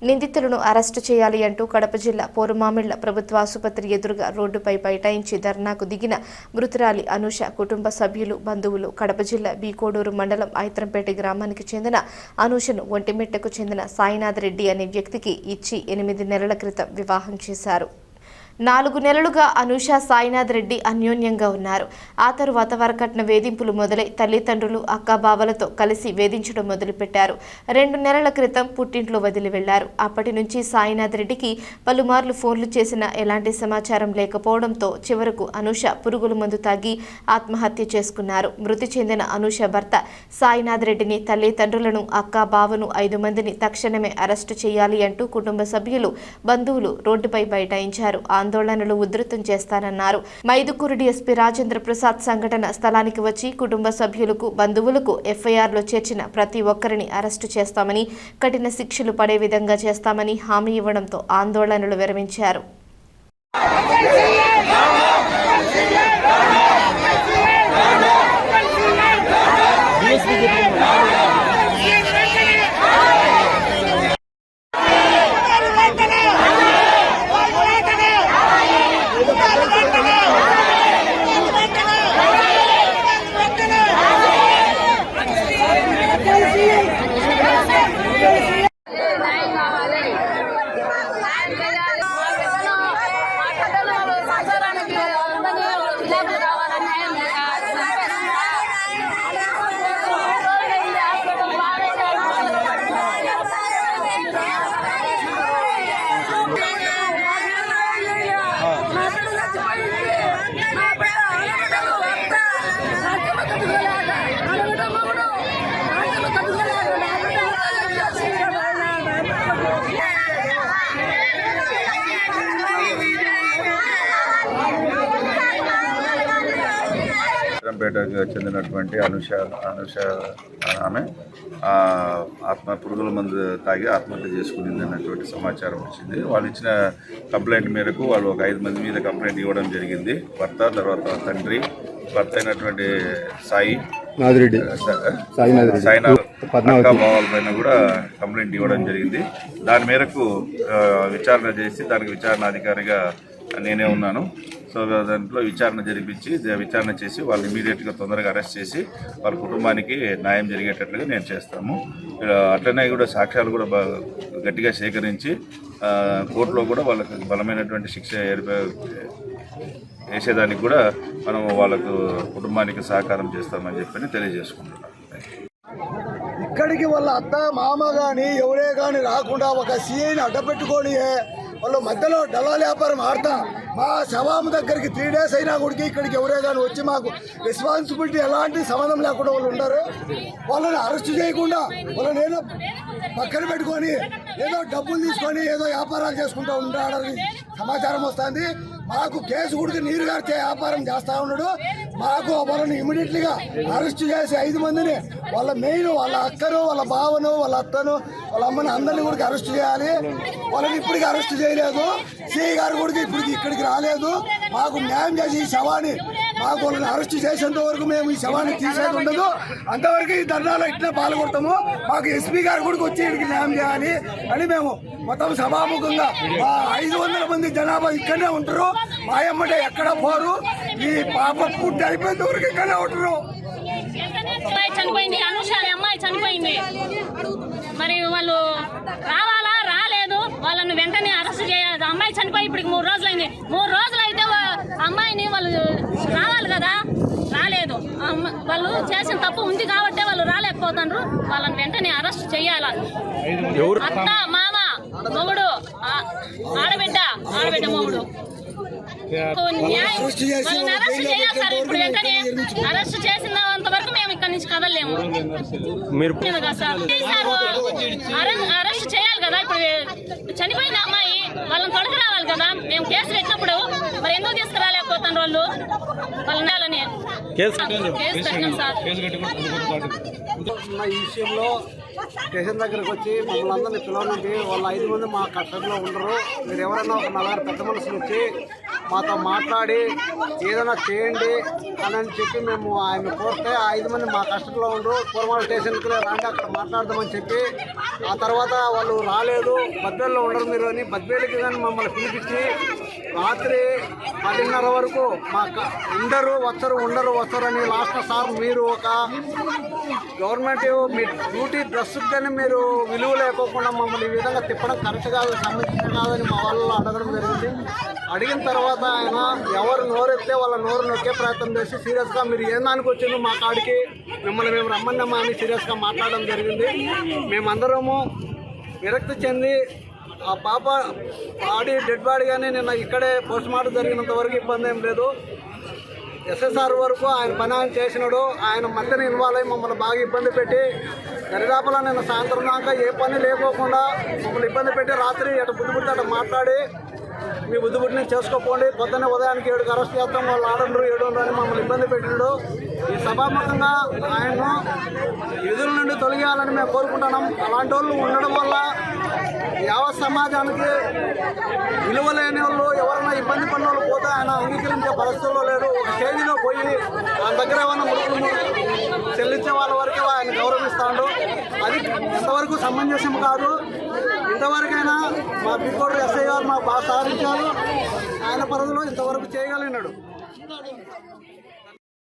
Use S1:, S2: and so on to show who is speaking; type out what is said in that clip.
S1: నిందితులను అరెస్టు చేయాలి అంటూ కడప జిల్లా పోరుమామిళ్ల ప్రభుత్వ ఆసుపత్రి ఎదురుగా రోడ్డుపై బైఠాయించి ధర్నాకు దిగిన మృతురాలి అనూష కుటుంబ సభ్యులు, బంధువులు కడప జిల్లా బి కోడూరు మండలం ఐత్రంపేట గ్రామానికి చెందిన అనూషను ఒంటిమిట్టకు చెందిన సాయినాథ్ రెడ్డి అనే వ్యక్తికి ఇచ్చి 8 నెలల క్రితం వివాహం చేశారు. 4 నెలలుగా అనూష, సాయినాథ్ రెడ్డి అన్యోన్యంగా ఉన్నారు. ఆ తరువాత వరకట్న వేధింపులు మొదలై తల్లిదండ్రులు, అక్కాబావలతో కలిసి వేధించడం మొదలుపెట్టారు. 2 నెలల క్రితం పుట్టింట్లో వదిలి వెళ్లారు. అప్పటి నుంచి సాయినాథ్ రెడ్డికి పలుమార్లు ఫోన్లు చేసినా ఎలాంటి సమాచారం లేకపోవడంతో చివరకు అనూష పురుగుల మందు తాగి ఆత్మహత్య చేసుకున్నారు. మృతి చెందిన అనూష భర్త సాయినాథ్ రెడ్డిని, తల్లిదండ్రులను, అక్కాబావను 5 మందిని తక్షణమే అరెస్టు చేయాలి అంటూ కుటుంబ సభ్యులు, బంధువులు రోడ్డుపై బైఠాయించారు. ఆందోళనలు ఉధృతం చేస్తానన్నారు. మైదుకూరు డీఎస్పీ రాజేంద్ర ప్రసాద్ సంఘటన స్థలానికి వచ్చి కుటుంబ సభ్యులకు, బంధువులకు ఎఫ్ఐఆర్లో చేర్చిన ప్రతి ఒక్కరిని అరెస్టు చేస్తామని, కఠిన శిక్షలు పడే విధంగా చేస్తామని హామీ ఇవ్వడంతో ఆందోళనలు విరమించారు.
S2: పేటకు చెందినటువంటి అనూష ఆమె పురుగుల మందు తాగి ఆత్మహత్య చేసుకునింది అన్నటువంటి సమాచారం వచ్చింది. వాళ్ళు ఇచ్చిన కంప్లైంట్ మేరకు వాళ్ళు ఒక 5 మంది మీద కంప్లైంట్ ఇవ్వడం జరిగింది. భర్త, తర్వాత తండ్రి, భర్త అయినటువంటి సాయినాథ్ అక్కాబావాల పైన కూడా కంప్లైంట్ ఇవ్వడం జరిగింది. దాని మేరకు విచారణ చేసి దానికి విచారణాధికారిగా నేనే ఉన్నాను. సో దాంట్లో విచారణ చేసి వాళ్ళు ఇమీడియట్గా తొందరగా అరెస్ట్ చేసి వాళ్ళ కుటుంబానికి న్యాయం జరిగేటట్లుగా నేను చేస్తాము. అట్లనే కూడా సాక్ష్యాలు కూడా గట్టిగా సేకరించి కోర్టులో కూడా వాళ్ళకి బలమైనటువంటి శిక్ష వేసేదానికి కూడా మనం వాళ్ళకు కుటుంబానికి సహకారం చేస్తామని చెప్పి తెలియజేసుకుంటున్నాం.
S3: ఇక్కడికి వాళ్ళ అత్త, మామ కానీ ఎవరే కానీ రాకుండా ఒక సీఐని అడ్డపెట్టుకొని వాళ్ళు మధ్యలో డలాల వ్యాపారం ఆడతా మా శవాము దగ్గరికి 3 days అయినా కూడా ఇక్కడికి ఎవరే కానీ వచ్చి మాకు రెస్పాన్సిబిలిటీ ఎలాంటి సంబంధం లేకుండా వాళ్ళు ఉండరు. వాళ్ళని అరెస్ట్ చేయకుండా వాళ్ళని ఏదో పక్కన పెట్టుకొని ఏదో డబ్బులు తీసుకొని ఏదో వ్యాపారాలు చేసుకుంటూ ఉంటాడని సమాచారం వస్తుంది. మాకు కేసు కూడా నీరు గారితే వ్యాపారం చేస్తూ ఉన్నాడు. మాకు వాళ్ళని ఇమీడియట్లీగా అరెస్ట్ చేసి 5 మందిని వాళ్ళ మెయిన్ వాళ్ళ అక్కను, వాళ్ళ బావను, వాళ్ళ అత్తను, వాళ్ళ అమ్మని అందరినీ కూడా అరెస్ట్ చేయాలి. వాళ్ళని ఇప్పటికీ అరెస్ట్ చేయలేదు. సిఐ గారు కూడా ఇక్కడికి రాలేదు. మాకు న్యాయం చేసి ఈ శవాన్ని మాకు వాళ్ళని అరెస్ట్ చేసేంత వరకు మేము ఈ శవాన్ని తీసేది ఉండదు. అంతవరకు ఈ ధర్నాలో ఇట్లా పాల్గొడతాము. మాకు ఎస్పీ గారు కూడా వచ్చి ఇక్కడికి న్యాయం చేయాలి అని మేము మొత్తం సభాముఖంగా 500 మంది జనాభా ఇక్కడనే ఉంటారు. మా అమ్మటే ఎక్కడ పోరు. ఈ పాప పుట్టి అయిపోయిన వరకు ఇక్కడనే ఉంటారు.
S4: చనిపోయింది, అనూష అనే అమ్మాయి చనిపోయింది. మరి వాళ్ళు రావాలా, రాలేదు. వాళ్ళని వెంటనే అరెస్ట్ చేయాలి. అమ్మాయి చనిపోయి ఇప్పటికి 3 రోజులైంది. 3 రోజులు అయితే అమ్మాయిని వాళ్ళు రావాలి కదా, రాలేదు. వాళ్ళు చేసిన తప్పు ఉంది కాబట్టి వాళ్ళు రాలేకపోతున్నారు. వాళ్ళని వెంటనే అరెస్ట్ చేయాలి. అత్త, మామ, మొగుడు, ఆడబిడ్డ మొగుడు అరెస్ట్ చేసినంత వరకు మేము ఇక్కడ నుంచి కదలేము. అరెస్ట్ చేయాలి కదా. ఇప్పుడు చనిపోయిన అమ్మాయి వాళ్ళని తొలగి రావాలి కదా. మేము కేసు పెట్టినప్పుడు మరి ఎందుకు తీసుకురాలేకపోతాను వాళ్ళు
S5: ఈ విషయంలో స్టేషన్ దగ్గరికి వచ్చి మమ్మల్ని అందరినీ పిలవనండి. వాళ్ళు 5 మంది మా కస్టడీలో ఉండరు, మీరు ఎవరైనా ఒక 4 పెద్ద మనుషులు వచ్చి మాతో మాట్లాడి ఏదైనా చేయండి అని చెప్పి మేము ఆయన కోరితే 5 మంది మా కస్టడీలో ఉండరు, పూర్వాల స్టేషన్కి రాండి అక్కడ మాట్లాడదామని చెప్పి ఆ తర్వాత వాళ్ళు రాలేదు, బద్వేల్లో ఉండరు మీరు అని బద్వేలికి కానీ మమ్మల్ని పిలిపించి రాత్రి 10:30 వరకు మా ఉండరు వస్తారు అని లాస్ట్ సార్ మీరు ఒక గవర్నమెంట్ మీ డ్యూటీ డ్రెస్కి కానీ మీరు విలువ లేకోకుండా మమ్మల్ని ఈ విధంగా తిప్పడం కరెక్ట్ కాదు, సంబంధించిన కాదని మా వాళ్ళు అడగడం జరిగింది. అడిగిన తర్వాత ఆయన ఎవరు నోరెత్తే వాళ్ళ నోరు నొక్కే ప్రయత్నం చేసి సీరియస్గా మీరు ఏ దానికి వచ్చిందో మా కాడికి మిమ్మల్ని మేము రమ్మన్నామా అని సీరియస్గా మాట్లాడడం జరిగింది. మేమందరము విరక్తి చెంది ఆ పాప డెడ్ బాడీ కానీ నిన్న ఇక్కడే పోస్ట్ మార్టం జరిగినంత వరకు ఇబ్బంది ఏం లేదు. ఎస్ఎస్ఆర్ వరకు ఆయన పని ఆయన చేసినాడు, ఆయన మధ్యన ఇన్వాల్వ్ అయ్యి మమ్మల్ని బాగా ఇబ్బంది పెట్టి దరిదాపులా నిన్న సాయంత్రం దాకా ఏ పని లేకోకుండా మమ్మల్ని ఇబ్బంది పెట్టి రాత్రి అటు బుద్ధిబుద్ధి అటు మాట్లాడి మీ బుద్ధిబుద్ధిని చేసుకోపోండి, పొద్దున్నే ఉదయానికి 7కి అరెస్ట్ చేస్తాం, వాళ్ళు 6 అని మమ్మల్ని ఇబ్బంది పెట్టినాడు. ఈ సభాముఖంగా ఆయన్ను విధుల నుండి తొలగియాలని మేము కోరుకుంటున్నాం. అలాంటి వాళ్ళు ఉండడం వల్ల యావత్ సమాజానికి విలువ లేని వాళ్ళు ఎవరైనా ఇబ్బంది పడిన వాళ్ళు పోతే ఆయన అంగీకరించే పరిస్థితుల్లో లేదు. ఒక స్టేజ్లో పోయి ఆయన దగ్గర ఏమైనా ముడుపులు చెల్లించే వాళ్ళ వరకు ఆయన గౌరవిస్తాడు. అది ఎంతవరకు సమంజసం కాదు. ఇంతవరకైనా మా బికోడు ఎస్ఐ గారు మాకు బాగా సహకరించారు, ఆయన పరిధిలో ఇంతవరకు చేయగలిగినాడు.